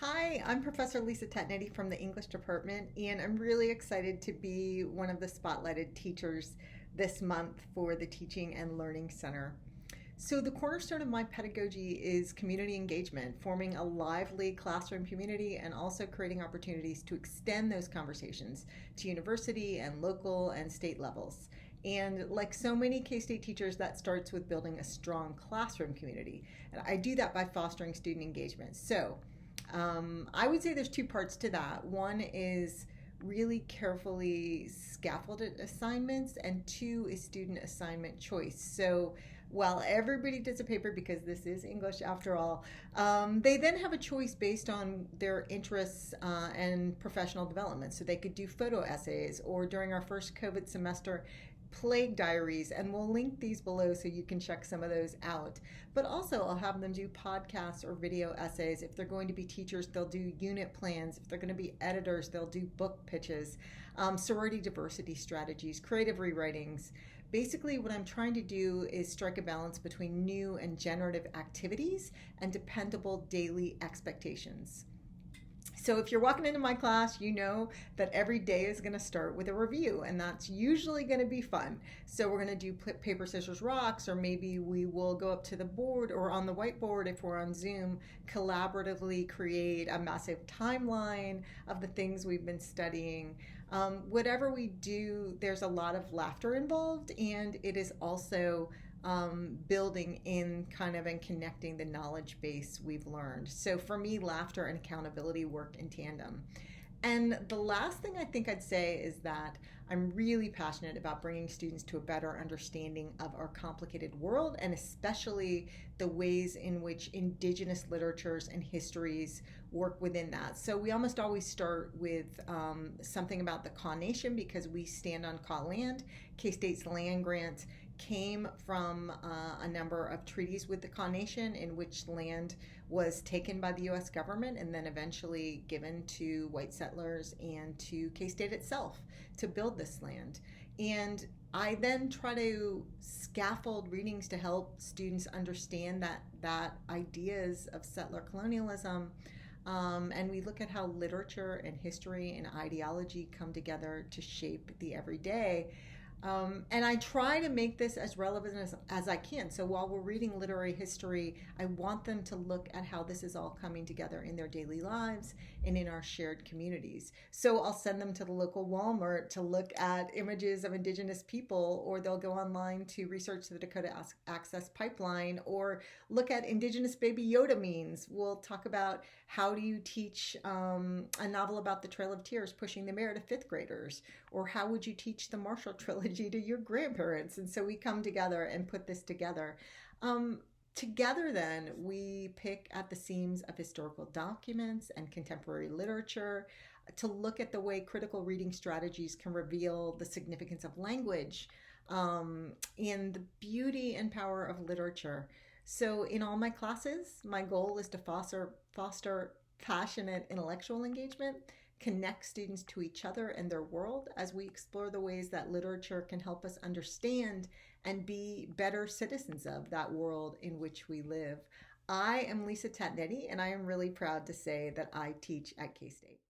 Hi, I'm Professor Lisa Tatonetti from the English department, and I'm really excited to be one of the spotlighted teachers this month for the Teaching and Learning Center. So, the cornerstone of my pedagogy is community engagement, forming a lively classroom community and also creating opportunities to extend those conversations to university and local and state levels. And like so many K State teachers, that starts with building a strong classroom community. And I do that by fostering student engagement. I would say there's two parts to that. One is really carefully scaffolded assignments, and two is student assignment choice. So while everybody does a paper, because this is English after all, they then have a choice based on their interests and professional development. So they could do photo essays, or during our first COVID semester, plague diaries, and we'll link these below so you can check some of those out. But also I'll have them do podcasts or video essays. If they're going to be teachers, they'll do unit plans. If they're going to be editors, they'll do book pitches, sorority diversity strategies, creative rewritings. Basically, what I'm trying to do is strike a balance between new and generative activities and dependable daily expectations. So if you're walking into my class, you know that every day is going to start with a review, and that's usually going to be fun. So we're going to do paper, scissors, rocks, or maybe we will go up to the board or on the whiteboard if we're on Zoom, collaboratively create a massive timeline of the things we've been studying. Whatever we do, there's a lot of laughter involved, and it is also building in kind of and connecting the knowledge base we've learned. So for me, laughter and accountability work in tandem. And the last thing I think I'd say is that I'm really passionate about bringing students to a better understanding of our complicated world, and especially the ways in which indigenous literatures and histories work within that. So we almost always start with something about the Kaw Nation because we stand on Kaw land. K-State's land grant came from a number of treaties with the Kaw Nation in which land was taken by the U.S. government and then eventually given to white settlers and to K-State itself to build this land. And I then try to scaffold readings to help students understand that ideas of settler colonialism. And we look at how literature and history and ideology come together to shape the everyday. And I try to make this as relevant as I can. So while we're reading literary history, I want them to look at how this is all coming together in their daily lives and in our shared communities. So I'll send them to the local Walmart to look at images of indigenous people, or they'll go online to research the Dakota Access Pipeline, or look at indigenous Baby Yoda memes. We'll talk about how do you teach a novel about the Trail of Tears, Pushing the Mare, to fifth graders, or how would you teach the Marshall Trilogy to your grandparents? And so we come together and put this together. Together then we pick at the seams of historical documents and contemporary literature to look at the way critical reading strategies can reveal the significance of language and the beauty and power of literature. So in all my classes, my goal is to foster passionate intellectual engagement, connect students to each other and their world as we explore the ways that literature can help us understand and be better citizens of that world in which we live. I am Lisa Tatonetti, and I am really proud to say that I teach at K-State.